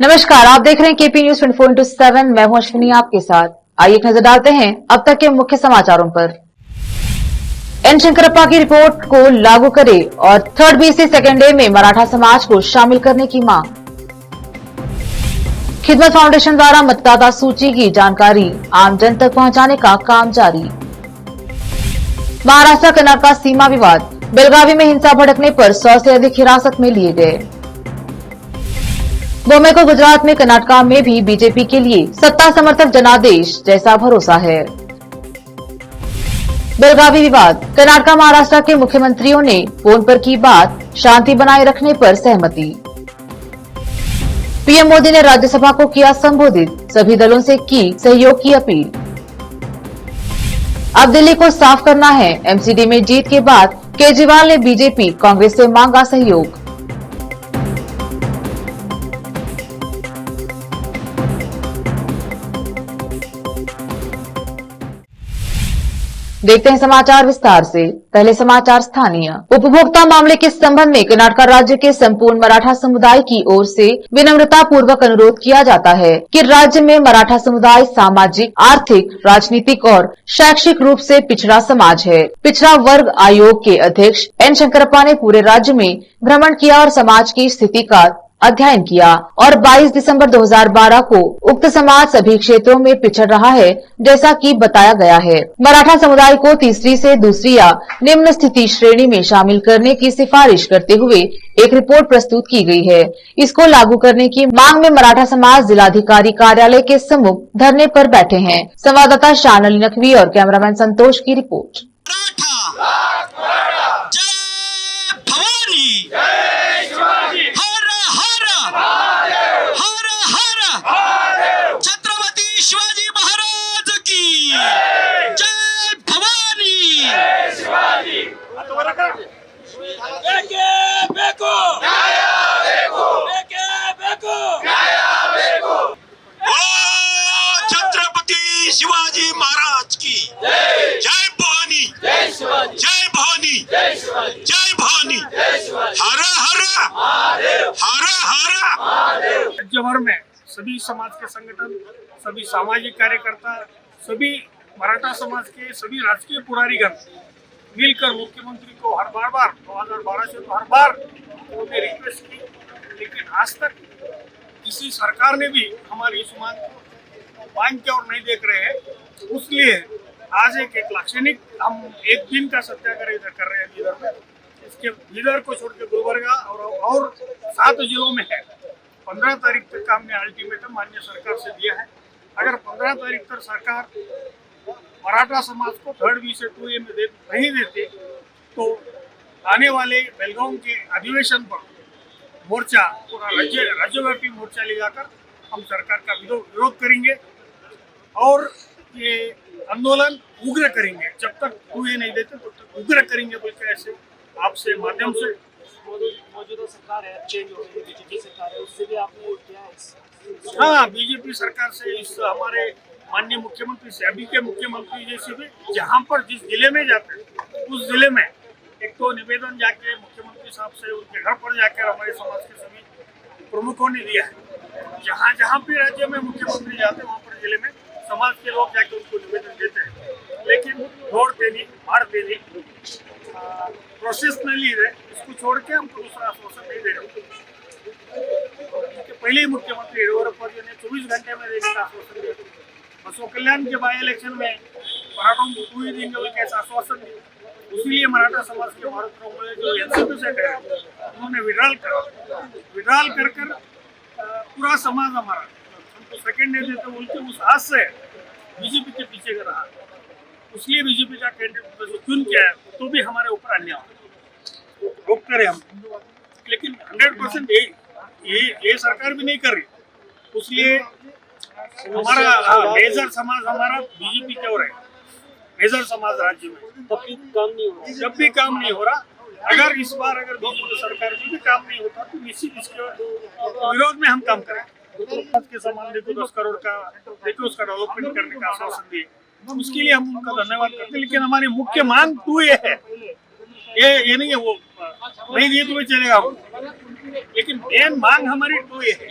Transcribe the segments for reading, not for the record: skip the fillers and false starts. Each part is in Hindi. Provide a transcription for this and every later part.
नमस्कार, आप देख रहे हैं केपी न्यूज 24/7। मैं हूं अश्विनी आपके साथ। आइए एक नजर डालते हैं अब तक के मुख्य समाचारों पर। एन शंकरप्पा की रिपोर्ट को लागू करे और थर्ड बीसी सेकेंड डे में मराठा समाज को शामिल करने की मांग। खिदमत फाउंडेशन द्वारा मतदाता सूची की जानकारी आम जन तक पहुंचाने का काम जारी। महाराष्ट्र कर्नाटक सीमा विवाद, बेलगावी में हिंसा भड़कने पर 100 से अधिक हिरासत में लिए गए। 2 मई को गुजरात में कर्नाटक में भी बीजेपी के लिए सत्ता समर्थक जनादेश जैसा भरोसा है। बेलगावी विवाद, कर्नाटक महाराष्ट्र के मुख्यमंत्रियों ने फोन पर की बात, शांति बनाए रखने पर सहमति। पीएम मोदी ने राज्यसभा को किया संबोधित, सभी दलों से की सहयोग की अपील। अब दिल्ली को साफ करना है, एमसीडी में जीत के बाद केजरीवाल ने बीजेपी कांग्रेस से मांगा सहयोग। देखते हैं समाचार विस्तार से। पहले समाचार स्थानीय। उपभोक्ता मामले के संबंध में कर्नाटक राज्य के संपूर्ण मराठा समुदाय की ओर से विनम्रता पूर्वक अनुरोध किया जाता है कि राज्य में मराठा समुदाय सामाजिक, आर्थिक, राजनीतिक और शैक्षिक रूप से पिछड़ा समाज है। पिछड़ा वर्ग आयोग के अध्यक्ष एन शंकरप्पा ने पूरे राज्य में भ्रमण किया और समाज की स्थिति का अध्ययन किया और 22 दिसंबर 2012 को उक्त समाज सभी क्षेत्रों में पिछड़ रहा है जैसा कि बताया गया है। मराठा समुदाय को तीसरी से दूसरी या निम्न स्थिति श्रेणी में शामिल करने की सिफारिश करते हुए एक रिपोर्ट प्रस्तुत की गई है। इसको लागू करने की मांग में मराठा समाज जिलाधिकारी कार्यालय के सम्मुख धरने पर बैठे हैं। संवाददाता शान अली नकवी और कैमरामैन संतोष की रिपोर्ट। छत्रपति शिवाजी महाराज की जय भवानी। छत्रपति शिवाजी महाराज की जय भवानी, जय भवानी, जय भवानी। हर हर हर हर। राज्य भर में सभी समाज के संगठन, सभी सामाजिक कार्यकर्ता, सभी मराठा समाज के सभी राजकीय पुरारीगण मिलकर मुख्यमंत्री को हर बार 2012 से तो हर बार उन्होंने रिक्वेस्ट की, लेकिन आज तक किसी सरकार ने भी हमारी इस मांग की ओर नहीं देख रहे हैं। इसलिए आज एक लाक्षणिक हम एक दिन का सत्याग्रह इधर कर रहे हैं लीडर में। इसके लीडर को छोड़ के गुलबर्गा और 7 जिलों में है। 15 तारीख तक का हमने अल्टीमेटम माननीय सरकार से दिया है। अगर 15 तारीख तक सरकार मराठा समाज को थर्ड बी से 2A में नहीं देती तो आने वाले बेलगांव के अधिवेशन पर मोर्चा, पूरा राज्यव्यापी मोर्चा लगाकर हम सरकार का विरोध करेंगे और ये आंदोलन उग्र करेंगे। जब तक 2A नहीं देते तब तक उग्र करेंगे बोल के ऐसे आपसे माध्यम से। मौजूदा सरकार है, चेंज हो गई, बीजेपी सरकार है, उससे भी आपने क्या है? हाँ, बीजेपी सरकार से इस हमारे माननीय मुख्यमंत्री से, अभी के मुख्यमंत्री जैसे भी जहाँ पर जिस जिले में जाते हैं उस जिले में एक तो निवेदन जाके मुख्यमंत्री साहब से उनके घर पर जाकर हमारे समाज के सभी प्रमुखों ने दिया है। जहाँ जहाँ भी राज्य में मुख्यमंत्री जाते हैं वहाँ पर जिले में समाज के लोग जाके उनको निवेदन देते हैं, लेकिन छोड़ते नहीं, मारते नहीं, प्रोसेस नहीं ली रहे। इसको छोड़ के हमको दूसरा आश्वासन नहीं दे रहे। पहले ही मुख्यमंत्री येडियुरप्पा जी ने 24 घंटे में देने का आश्वासन दिया। बसव कल्याण के बाई इलेक्शन में मराठों को 2 ही देंगे बोल के आश्वासन दिया। इसीलिए मराठा समाज के भारत जो एनसीपी से गए उन्होंने विड्रॉल कर पूरा समाज हमारा हमको सेकेंड नहीं देते बोल के उस आज से बीजेपी के पीछे कर रहा। इसलिए बीजेपी का कैंडिडेट जो चुन किया है तो भी हमारे ऊपर अन्याय रोकते रहे हम, लेकिन 100% ये सरकार भी नहीं कर रही। इसलिए हमारा मेजर समाज हमारा बीजेपी की ओर है। मेजर समाज राज्य में जब भी काम नहीं हो रहा। अगर इस बार बीजेपी सरकार में भी काम नहीं होता तो निश्चित इसके विरोध में हम काम करेंगे। के सामान देखो 10 करोड़ का देखो उसका डेवलपमेंट करने का आश्वासन दिए, उसके लिए हम उनका धन्यवाद करते हैं। लेकिन हमारी मुख्य मांग 2A है, ये नहीं है वो नहीं दिए तो चलेगा, लेकिन मेन मांग हमारी 2A है।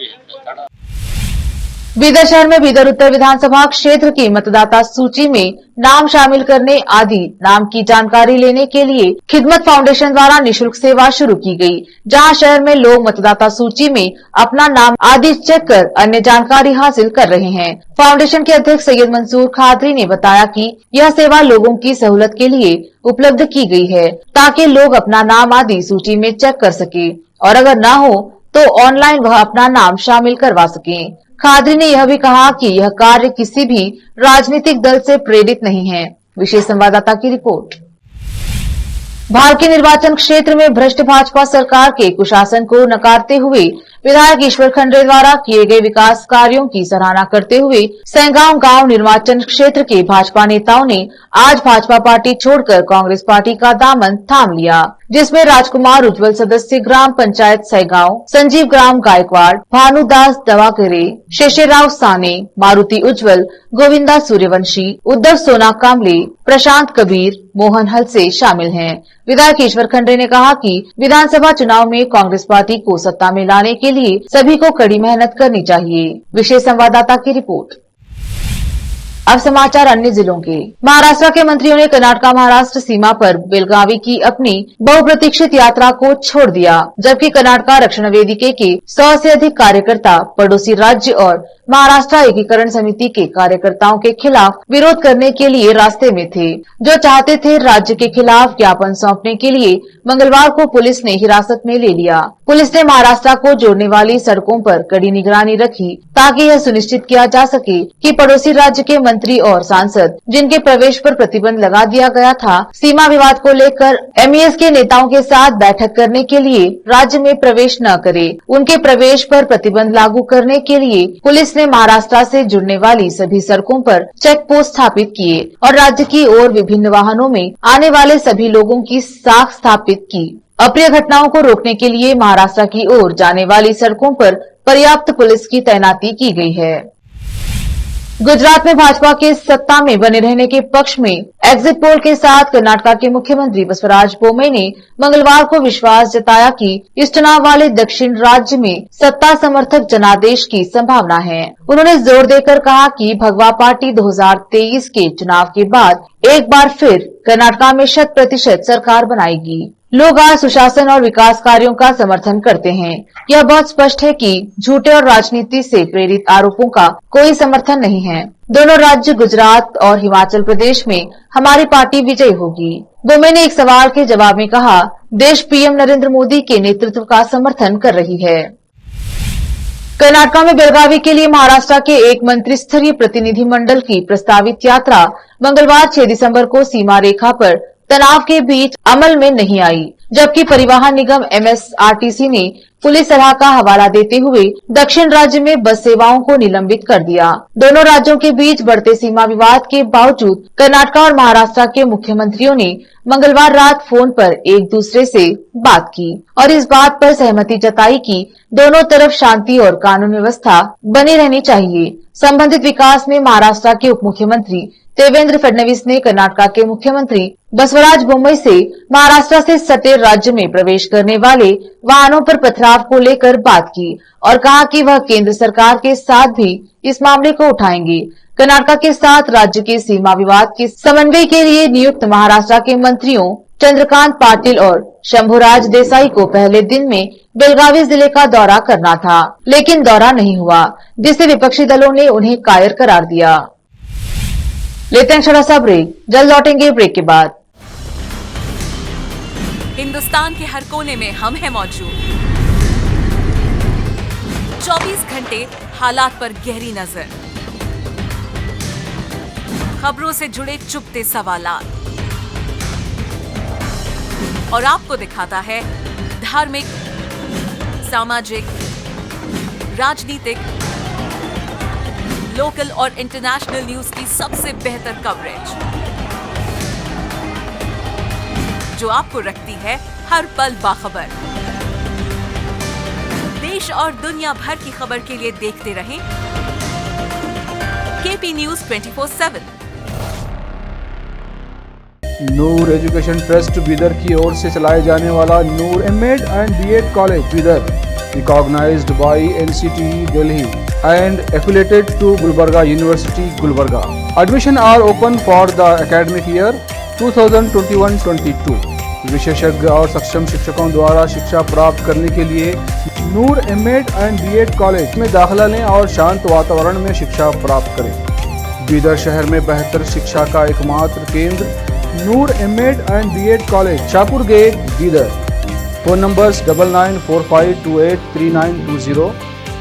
बीदर शहर में बीदर उत्तर विधानसभा क्षेत्र की मतदाता सूची में नाम शामिल करने आदि नाम की जानकारी लेने के लिए खिदमत फाउंडेशन द्वारा निशुल्क सेवा शुरू की गई, जहां शहर में लोग मतदाता सूची में अपना नाम आदि चेक कर अन्य जानकारी हासिल कर रहे हैं। फाउंडेशन के अध्यक्ष सैयद मंसूर खादरी ने बताया कि यह सेवा लोगों की सहूलत के लिए उपलब्ध की गई है, ताकि लोग अपना नाम आदि सूची में चेक कर सके और अगर न हो तो ऑनलाइन वह अपना नाम शामिल करवा सके। खादरी ने यह भी कहा कि यह कार्य किसी भी राजनीतिक दल से प्रेरित नहीं है। विशेष संवाददाता की रिपोर्ट। भारत के निर्वाचन क्षेत्र में भ्रष्ट भाजपा सरकार के कुशासन को नकारते हुए विधायक ईश्वर खंडरे द्वारा किए गए विकास कार्यों की सराहना करते हुए सैगांव गांव निर्वाचन क्षेत्र के भाजपा नेताओं ने आज भाजपा पार्टी छोड़कर कांग्रेस पार्टी का दामन थाम लिया, जिसमें राजकुमार उज्जवल सदस्य ग्राम पंचायत सैगांव, संजीव ग्राम गायकवाड़, भानुदास दवाकरे, शेषेराव साने, मारुति उज्जवल, गोविंदा सूर्यवंशी, उद्धव सोना कामले, प्रशांत कबीर, मोहन हलसे शामिल हैं। विधायक ईश्वर खंडरे ने कहा कि विधानसभा चुनाव में कांग्रेस पार्टी को सत्ता में लाने के लिए सभी को कड़ी मेहनत करनी चाहिए। विशेष संवाददाता की रिपोर्ट। अब समाचार अन्य जिलों के। महाराष्ट्र के मंत्रियों ने कर्नाटक महाराष्ट्र सीमा पर बेलगावी की अपनी बहुप्रतीक्षित यात्रा को छोड़ दिया, जबकि कर्नाटक रक्षण वेदिके के 100 से अधिक कार्यकर्ता पड़ोसी राज्य और महाराष्ट्र एकीकरण समिति के कार्यकर्ताओं के खिलाफ विरोध करने के लिए रास्ते में थे, जो चाहते थे राज्य के खिलाफ ज्ञापन सौंपने के लिए मंगलवार को पुलिस ने हिरासत में ले लिया। पुलिस ने महाराष्ट्र को जोड़ने वाली सड़कों पर कड़ी निगरानी रखी, ताकि यह सुनिश्चित किया जा सके कि पड़ोसी राज्य के मंत्री और सांसद जिनके प्रवेश पर प्रतिबंध लगा दिया गया था, सीमा विवाद को लेकर एमईएस के नेताओं के साथ बैठक करने के लिए राज्य में प्रवेश न करे। उनके प्रवेश पर प्रतिबंध लागू करने के लिए पुलिस ने महाराष्ट्र से जुड़ने वाली सभी सड़कों पर चेक पोस्ट स्थापित किए और राज्य की ओर विभिन्न वाहनों में आने वाले सभी लोगों की साख स्थापित की। अप्रिय घटनाओं को रोकने के लिए महाराष्ट्र की ओर जाने वाली सड़कों पर पर्याप्त पुलिस की तैनाती की गई है। गुजरात में भाजपा के सत्ता में बने रहने के पक्ष में एग्जिट पोल के साथ कर्नाटक के मुख्यमंत्री बसवराज बोम्मई ने मंगलवार को विश्वास जताया कि इस चुनाव वाले दक्षिण राज्य में सत्ता समर्थक जनादेश की संभावना है। उन्होंने जोर देकर कहा कि भगवा पार्टी 2023 के चुनाव के बाद एक बार फिर कर्नाटक में 100% सरकार बनाएगी। लोग आज सुशासन और विकास कार्यों का समर्थन करते हैं। यह बहुत स्पष्ट है कि झूठे और राजनीति से प्रेरित आरोपों का कोई समर्थन नहीं है। दोनों राज्य गुजरात और हिमाचल प्रदेश में हमारी पार्टी विजयी होगी। बोम्मई ने एक सवाल के जवाब में कहा, देश पीएम नरेंद्र मोदी के नेतृत्व का समर्थन कर रही है। कर्नाटक में बेलगावी के लिए महाराष्ट्र के एक मंत्री स्तरीय प्रतिनिधि मंडल की प्रस्तावित यात्रा मंगलवार 6 दिसंबर को सीमा रेखा पर तनाव के बीच अमल में नहीं आई, जबकि परिवहन निगम एमएसआरटीसी ने पुलिस सलाह का हवाला देते हुए दक्षिण राज्य में बस सेवाओं को निलंबित कर दिया। दोनों राज्यों के बीच बढ़ते सीमा विवाद के बावजूद कर्नाटक और महाराष्ट्र के मुख्यमंत्रियों ने मंगलवार रात फोन पर एक दूसरे से बात की और इस बात पर सहमति जताई कि दोनों तरफ शांति और कानून व्यवस्था बनी रहनी चाहिए। संबंधित विकास में महाराष्ट्र के उप मुख्यमंत्री देवेंद्र फडणवीस ने कर्नाटक के मुख्यमंत्री बसवराज बोम्मई से महाराष्ट्र से सटे राज्य में प्रवेश करने वाले वाहनों पर पथराव को लेकर बात की और कहा कि वह केंद्र सरकार के साथ भी इस मामले को उठाएंगे। कर्नाटक के साथ राज्य के सीमा विवाद के समन्वय के लिए नियुक्त महाराष्ट्र के मंत्रियों चंद्रकांत पाटिल और शंभुराज देसाई को पहले दिन में बेलगावी जिले का दौरा करना था, लेकिन दौरा नहीं हुआ, जिससे विपक्षी दलों ने उन्हें कायर करार दिया। लेते हैं छोटा सा ब्रेक, जल्द लौटेंगे ब्रेक के बाद। हिंदुस्तान के हर कोने में हम हैं मौजूद। 24 घंटे हालात पर गहरी नजर, खबरों से जुड़े चुपते सवालात और आपको दिखाता है धार्मिक, सामाजिक, राजनीतिक, लोकल और इंटरनेशनल न्यूज की सबसे बेहतर कवरेज, जो आपको रखती है हर पल बाखबर। देश और दुनिया भर की खबर के लिए देखते रहें KP news 24/7। Noor education trust Bidar की ओर से चलाए जाने वाला Noor MEd and BEd college Bidar recognized by NCT Delhi and affiliated to Gulbarga University, Gulbarga. Admission are open for the academic year 2021-22. विशेषज्ञ और सक्षम शिक्षकों द्वारा शिक्षा प्राप्त करने के लिए नूर एमएड एंड बीएड कॉलेज में दाखिला लें और शांत वातावरण में शिक्षा प्राप्त करें। बीदर शहर में बेहतर शिक्षा का एकमात्र केंद्र Noor MEd and BEd college, Shahpur gate, Bidar. Phone numbers 9945283920,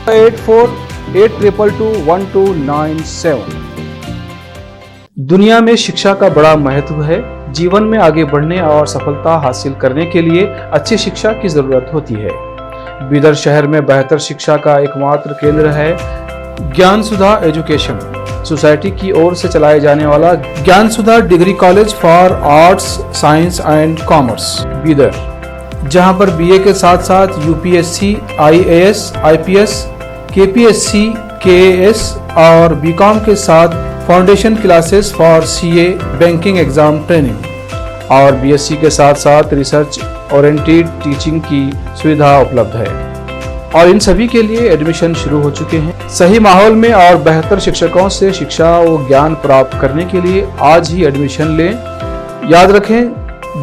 8482221297। दुनिया में शिक्षा का बड़ा महत्व है। जीवन में आगे बढ़ने और सफलता हासिल करने के लिए अच्छी शिक्षा की जरूरत होती है। बीदर शहर में बेहतर शिक्षा का एकमात्र केंद्र है ज्ञान सुधा एजुकेशन सोसाइटी की ओर से चलाए जाने वाला Gyan Sudha degree college for arts, science and commerce, Bidar, जहां पर बीए के साथ साथ UPSC, IAS, IPS, KPSC, KAS और बीकॉम के साथ foundation classes for CA, banking exam training और बीएससी के साथ साथ रिसर्च ओरिएंटेड टीचिंग की सुविधा उपलब्ध है और इन सभी के लिए एडमिशन शुरू हो चुके हैं। सही माहौल में और बेहतर शिक्षकों से शिक्षा व ज्ञान प्राप्त करने के लिए आज ही एडमिशन लें। याद रखें,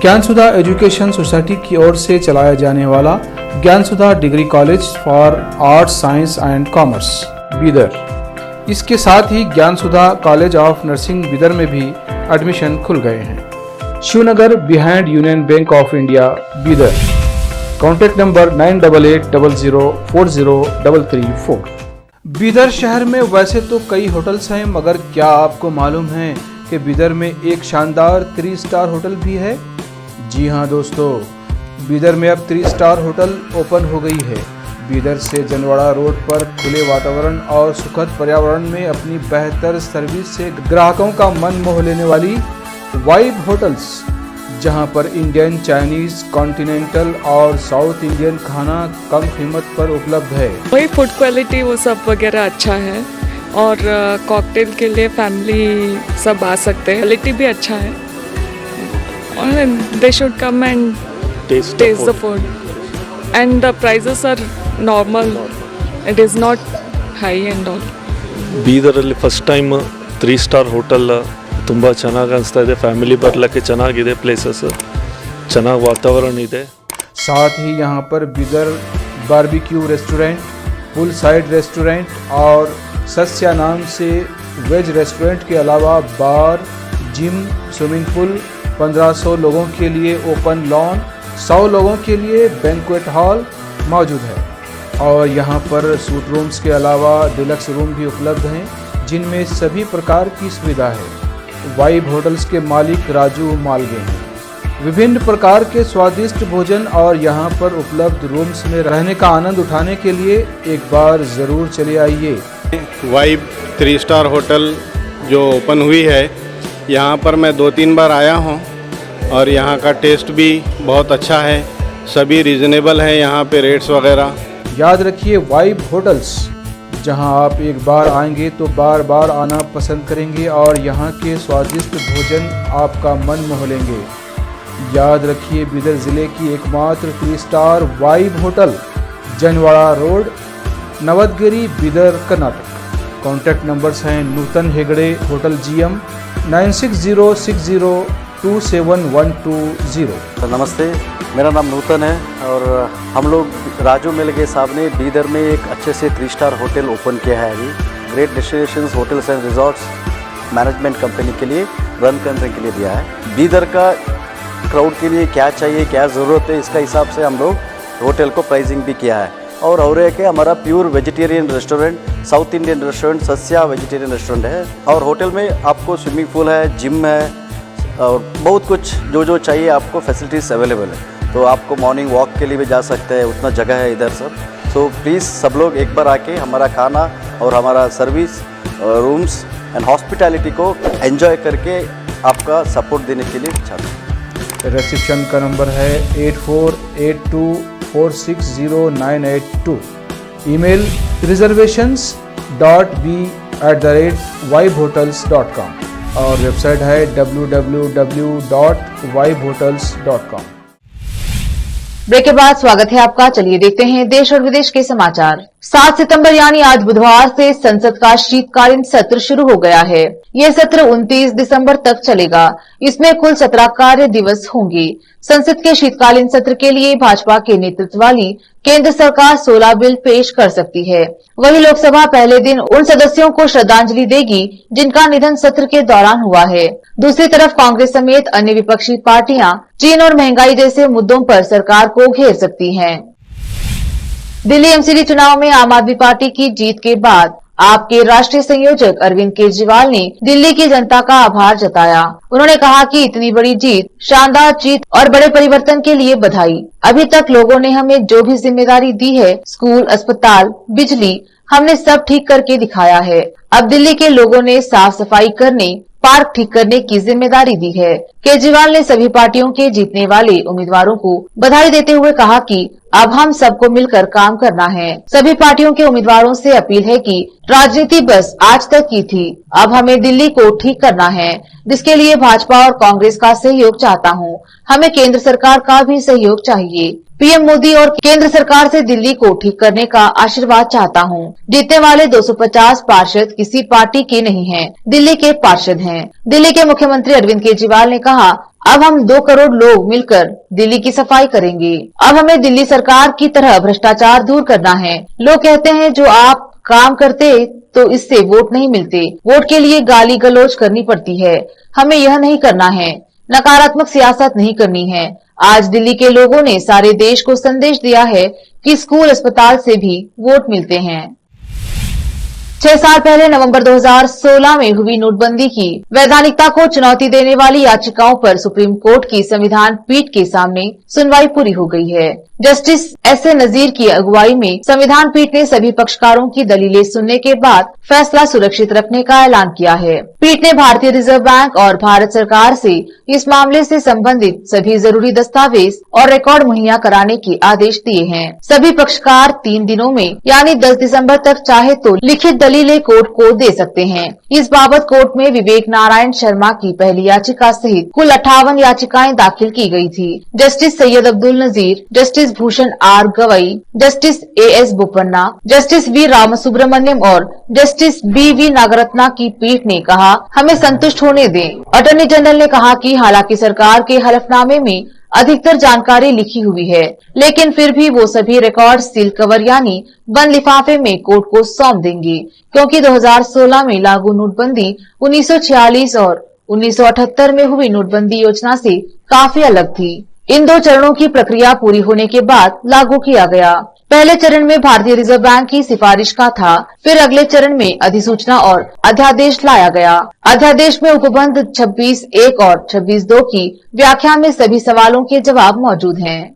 ज्ञान सुधा एजुकेशन सोसाइटी की ओर से चलाया जाने वाला Gyan Sudha degree college for arts, science and commerce, Bidar. इसके साथ ही Gyan Sudha college of nursing Bidar में भी एडमिशन खुल गए हैं। Shivnagar behind union bank of India, Bidar. Contact number 988800403334। Bidar शहर में वैसे तो कई होटल्स हैं, मगर क्या आपको मालूम है कि बीदर में एक शानदार 3 स्टार होटल भी है? जी हाँ दोस्तों, बीदर में अब 3 स्टार होटल ओपन हो गई है। बीदर से जनवाड़ा रोड पर खुले वातावरण और सुखद पर्यावरण में अपनी बेहतर सर्विस से ग्राहकों का मन मोह लेने वाली वाइब होटल्स, जहां पर इंडियन, चाइनीज, कॉन्टिनेंटल और साउथ इंडियन खाना कम कीमत पर उपलब्ध है। वही फूड क्वालिटी वो सब वगैरह अच्छा है और कॉकटेल के लिए फैमिली सब आ सकते हैं। क्वालिटी भी अच्छा है और they should come and taste the food and the prices are normal. It is not high and all. ಬೀದರಲ್ಲಿ ಫಸ್ಟ್ ಟೈಮ್ 3 ಸ್ಟಾರ್ ಹೋಟೆಲ್ ತುಂಬ ಚೆನ್ನಾಗಿ ಅನಿಸ್ತಾ ಇದೆ. ಫ್ಯಾಮಿಲಿ ಬರಲಿಕ್ಕೆ ಚೆನ್ನಾಗಿದೆ, ಪ್ಲೇಸಸ್ ಚೆನ್ನಾಗಿ ವಾತಾವರಣ ಇದೆ. साथ ही यहाँ पर बीदर बारबेक्यू रेस्टोरेंट, पुल साइड रेस्टोरेंट और सस्या नाम से वेज रेस्टोरेंट के अलावा बार, जिम, स्विमिंग पूल, 1500 लोगों के लिए ओपन लॉन, 100 लोगों के लिए बैंक्वेट हॉल मौजूद है और यहाँ पर सूट रूम्स के अलावा डिलक्स रूम भी उपलब्ध हैं, जिनमें सभी प्रकार की सुविधा है। वाइब होटल्स के मालिक राजू मालगे हैं। विभिन्न प्रकार के स्वादिष्ट भोजन और यहाँ पर उपलब्ध रूम्स में रहने का आनंद उठाने के लिए एक बार ज़रूर चले आइए। वाइब 3 स्टार होटल जो ओपन हुई है, यहाँ पर मैं 2-3 बार आया हूँ और यहाँ का टेस्ट भी बहुत अच्छा है। सभी रीज़नेबल हैं यहाँ पे रेट्स वगैरह। याद रखिए, वाइब होटल्स, जहां आप एक बार आएंगे तो बार बार आना पसंद करेंगे और यहां के स्वादिष्ट भोजन आपका मन मोह लेंगे। याद रखिए, बीदर ज़िले की एकमात्र 3 star vibe hotel, Janwada road, Navadgiri, Bidar, Karnataka. Contact numbers हैं नूतन हेगड़े, होटल GM, 9606027120। नमस्ते, मेरा नाम नूतन है और हम लोग राजू मिलगे साहब ने बीदर में एक अच्छे से 3 स्टार होटल ओपन किया है। अभी great destinations hotels and resorts management company के लिए रन करने के लिए दिया है। बीदर का क्राउड के लिए क्या चाहिए, क्या ज़रूरत है, इसका हिसाब से हम लोग होटल को प्राइसिंग भी किया है। और एक है हमारा pure vegetarian restaurant, south Indian restaurant, Sasya vegetarian restaurant है और होटल में आपको स्विमिंग पूल है, जिम है और बहुत कुछ जो चाहिए आपको फैसिलिटीज़ अवेलेबल है। तो आपको मॉर्निंग वॉक के लिए भी जा सकते हैं, उतना जगह है इधर सब। सो प्लीज़ सब लोग एक बार आके हमारा खाना और हमारा सर्विस, रूम्स एंड हॉस्पिटैलिटी को एंजॉय करके आपका सपोर्ट देने के लिए चाहते हैं। रिसेप्शन का नंबर है 8482460982। ईमेल reservations.b@vibehotels.com और वेबसाइट है www.vibehotels.com। ब्रेक के बाद स्वागत है आपका। चलिए देखते हैं देश और विदेश के समाचार। 7 सितंबर यानी आज बुधवार से संसद का शीतकालीन सत्र शुरू हो गया है। ये सत्र 29 दिसंबर तक चलेगा। इसमें कुल 17 कार्य दिवस होंगे। संसद के शीतकालीन सत्र के लिए भाजपा के नेतृत्व वाली केंद्र सरकार 16 बिल पेश कर सकती है। वहीं लोकसभा पहले दिन उन सदस्यों को श्रद्धांजलि देगी जिनका निधन सत्र के दौरान हुआ है। दूसरी तरफ कांग्रेस समेत अन्य विपक्षी पार्टियां चीन और महंगाई जैसे मुद्दों पर सरकार को घेर सकती हैं। दिल्ली एमसीडी चुनाव में आम आदमी पार्टी की जीत के बाद आपके राष्ट्रीय संयोजक अरविंद केजरीवाल ने दिल्ली की जनता का आभार जताया। उन्होंने कहा कि इतनी बड़ी जीत, शानदार जीत और बड़े परिवर्तन के लिए बधाई। अभी तक लोगों ने हमें जो भी जिम्मेदारी दी है, स्कूल, अस्पताल, बिजली, हमने सब ठीक करके दिखाया है। अब दिल्ली के लोगों ने साफ सफाई करने, पार्क ठीक करने की जिम्मेदारी दी है। केजरीवाल ने सभी पार्टियों के जीतने वाले उम्मीदवारों को बधाई देते हुए कहा कि अब हम सबको मिलकर काम करना है। सभी पार्टियों के उम्मीदवारों से अपील है कि राजनीति बस आज तक की थी, अब हमें दिल्ली को ठीक करना है, जिसके लिए भाजपा और कांग्रेस का सहयोग चाहता हूं। हमें केंद्र सरकार का भी सहयोग चाहिए। पीएम मोदी और केंद्र सरकार से दिल्ली को ठीक करने का आशीर्वाद चाहता हूं। जीतने वाले 250 पार्षद किसी पार्टी के नहीं हैं, दिल्ली के पार्षद हैं। दिल्ली के मुख्यमंत्री अरविंद केजरीवाल ने कहा, अब हम 2 करोड़ लोग मिलकर दिल्ली की सफाई करेंगे। अब हमें दिल्ली सरकार की तरह भ्रष्टाचार दूर करना है। लोग कहते हैं जो आप काम करते तो इससे वोट नहीं मिलते, वोट के लिए गाली गलौज करनी पड़ती है। हमें यह नहीं करना है, नकारात्मक सियासत नहीं करनी है। आज दिल्ली के लोगों ने सारे देश को संदेश दिया है कि स्कूल, अस्पताल से भी वोट मिलते हैं। 6 साल पहले नवंबर 2016 में हुई नोटबंदी की वैधानिकता को चुनौती देने वाली याचिकाओं पर सुप्रीम कोर्ट की संविधान पीठ के सामने सुनवाई पूरी हो गई है। जस्टिस एस ए नजीर की अगुवाई में संविधान पीठ ने सभी पक्षकारों की दलीलें सुनने के बाद फैसला सुरक्षित रखने का ऐलान किया है। पीठ ने भारतीय रिजर्व बैंक और भारत सरकार से इस मामले से संबंधित सभी जरूरी दस्तावेज और रिकॉर्ड मुहैया कराने के आदेश दिए हैं। सभी पक्षकार 3 दिनों में यानी 10 दिसंबर तक चाहे तो लिखित दलीलें कोर्ट को दे सकते हैं। इस बाबत कोर्ट में विवेक नारायण शर्मा की पहली याचिका सहित कुल 58 याचिकाएं दाखिल की गई थी। Justice Syed Abdul Nazeer, justice Bhushan R Gavai, justice AS Bopanna, justice V Ramasubramanian और जस्टिस बी नागरत्ना की पीठ ने कहा, हमें संतुष्ट होने दें। अटॉर्नी जनरल ने कहा कि हालांकि सरकार के हलफनामे में अधिकतर जानकारी लिखी हुई है, लेकिन फिर भी वो सभी रिकॉर्ड सील कवर यानी बंद लिफाफे में कोर्ट को सौंप देंगे, क्योंकि 2016 में लागू नोटबंदी 1946 और 1978 में हुई नोटबंदी योजना से काफी अलग थी। इन 2 चरणों की प्रक्रिया पूरी होने के बाद लागू किया गया। पहले चरण में भारतीय रिजर्व बैंक की सिफारिश का था, फिर अगले चरण में अधिसूचना और अध्यादेश लाया गया। अध्यादेश में उपबंध 26(1) और 26(2) की व्याख्या में सभी सवालों के जवाब मौजूद हैं।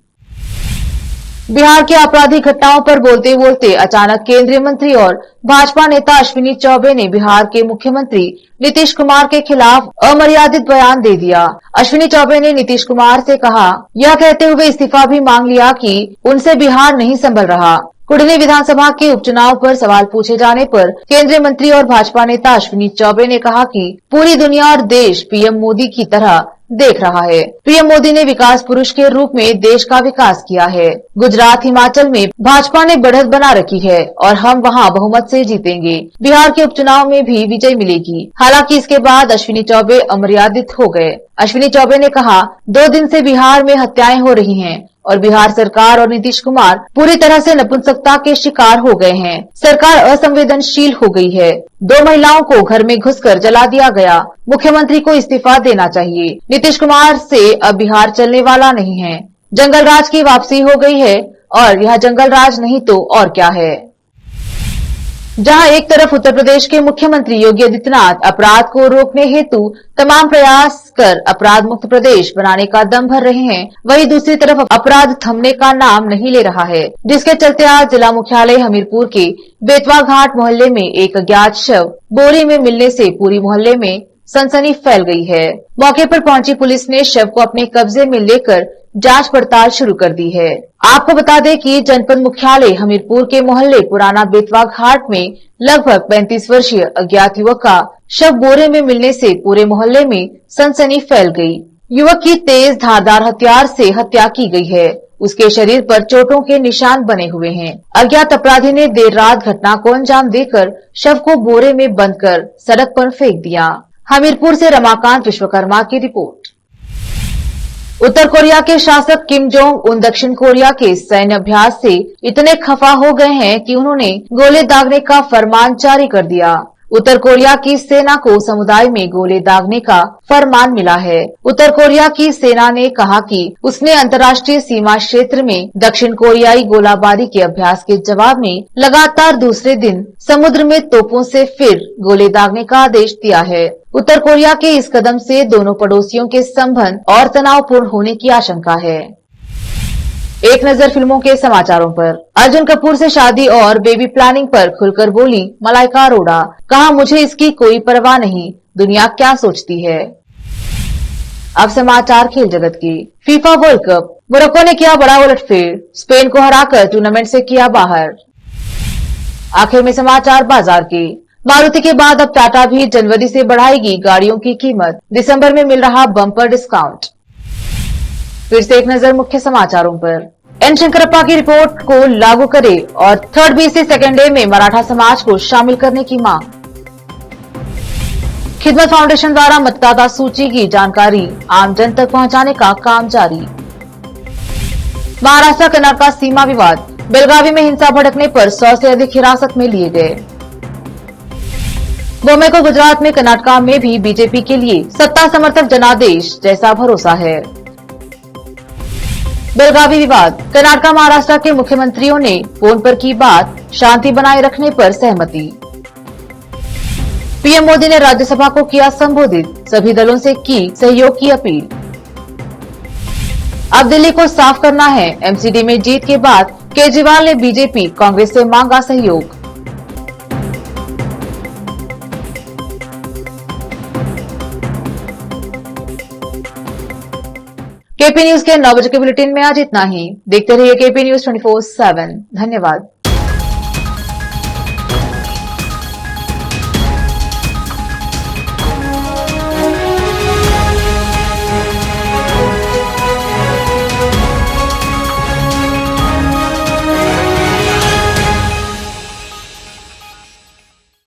बिहार की आपराधिक घटनाओं पर बोलते बोलते अचानक केंद्रीय मंत्री और भाजपा नेता अश्विनी चौबे ने बिहार के मुख्यमंत्री नीतीश कुमार के खिलाफ अमर्यादित बयान दे दिया। अश्विनी चौबे ने नीतीश कुमार से कहा, यह कहते हुए इस्तीफा भी मांग लिया कि उनसे बिहार नहीं संभल रहा। कुढ़नी विधानसभा के उपचुनाव पर सवाल पूछे जाने पर केंद्रीय मंत्री और भाजपा नेता अश्विनी चौबे ने कहा कि पूरी दुनिया और देश पीएम मोदी की तरह देख रहा है। पीएम मोदी ने विकास पुरुष के रूप में देश का विकास किया है। गुजरात, हिमाचल में भाजपा ने बढ़त बना रखी है और हम वहां बहुमत से जीतेंगे। बिहार के उपचुनाव में भी विजय मिलेगी। हालांकि इसके बाद अश्विनी चौबे अमर्यादित हो गए। अश्विनी चौबे ने कहा, 2 दिन से बिहार में हत्याएं हो रही हैं और बिहार सरकार और नीतीश कुमार पूरी तरह से नपुंसकता के शिकार हो गए हैं। सरकार असंवेदनशील हो गई है। 2 महिलाओं को घर में घुसकर जला दिया गया। मुख्यमंत्री को इस्तीफा देना चाहिए। नीतीश कुमार से अब बिहार चलने वाला नहीं है। जंगल राज की वापसी हो गई है और यह जंगल राज नहीं तो और क्या है। जहां एक तरफ उत्तर प्रदेश के मुख्यमंत्री योगी आदित्यनाथ अपराध को रोकने हेतु तमाम प्रयास कर अपराध मुक्त प्रदेश बनाने का दम भर रहे हैं, वहीं दूसरी तरफ अपराध थमने का नाम नहीं ले रहा है, जिसके चलते आज जिला मुख्यालय हमीरपुर के बेतवा घाट मोहल्ले में एक अज्ञात शव बोरी में मिलने से पूरी मोहल्ले में सनसनी फैल गई है। मौके पर पहुंची पुलिस ने शव को अपने कब्जे में लेकर जांच पड़ताल शुरू कर दी है। आपको बता दें कि जनपद मुख्यालय हमीरपुर के मोहल्ले पुराना बेतवा घाट में लगभग 35 वर्षीय अज्ञात युवक का शव बोरे में मिलने से पूरे मोहल्ले में सनसनी फैल गई। युवक की तेज धारदार हथियार से हत्या की गई है। उसके शरीर पर चोटों के निशान बने हुए हैं। अज्ञात अपराधी ने देर रात घटना को अंजाम देकर शव को बोरे में बंद कर सड़क पर फेंक दिया। हमीरपुर से रमाकांत विश्वकर्मा की रिपोर्ट। उत्तर कोरिया के शासक किम जोंग उन दक्षिण कोरिया के सैन्य अभ्यास से इतने खफा हो गए हैं कि उन्होंने गोले दागने का फरमान जारी कर दिया। उत्तर कोरिया की सेना को समुदाय में गोले दागने का फरमान मिला है। उत्तर कोरिया की सेना ने कहा कि उसने अंतर्राष्ट्रीय सीमा क्षेत्र में दक्षिण कोरियाई गोलाबारी के अभ्यास के जवाब में लगातार दूसरे दिन समुद्र में तोपों से फिर गोले दागने का आदेश दिया है। उत्तर कोरिया के इस कदम से दोनों पड़ोसियों के संबंध और तनावपूर्ण होने की आशंका है। एक नजर फिल्मों के समाचारों पर। अर्जुन कपूर से शादी और बेबी प्लानिंग पर खुलकर बोली मलाइका अरोड़ा। कहा, मुझे इसकी कोई परवाह नहीं, दुनिया क्या सोचती है। अब समाचार खेल जगत की। फीफा वर्ल्ड कप, मोरक्को ने किया बड़ा उलटफेर, स्पेन को हराकर टूर्नामेंट से किया बाहर। आखिर में समाचार बाजार के। मारुति के बाद अब टाटा भी जनवरी से बढ़ाएगी गाड़ियों की कीमत, दिसंबर में मिल रहा बम्पर डिस्काउंट। फिर से एक नजर मुख्य समाचारों पर। एन शंकरप्पा की रिपोर्ट को लागू करे और थर्ड बीसी सेकेंड डे में मराठा समाज को शामिल करने की मांग। खिदमत फाउंडेशन द्वारा मतदाता सूची की जानकारी आम जन तक पहुंचाने का काम जारी। महाराष्ट्र कर्नाटक सीमा विवाद, बेलगावी में हिंसा भड़कने पर 100 से अधिक हिरासत में लिए गए। बोमे को गुजरात में कर्नाटक में भी बीजेपी के लिए सत्ता समर्थक जनादेश जैसा भरोसा है। बेलगावी विवाद, कर्नाटक महाराष्ट्र के मुख्यमंत्रियों ने फोन पर की बात, शांति बनाए रखने पर सहमति। पीएम मोदी ने राज्यसभा को किया संबोधित, सभी दलों से की सहयोग की अपील। अब दिल्ली को साफ करना है, एमसीडी में जीत के बाद केजरीवाल ने बीजेपी कांग्रेस से मांगा सहयोग। केपी न्यूज के 9 बजे के बुलेटिन में आज इतना ही। देखते रहिए केपी न्यूज 24/7। धन्यवाद।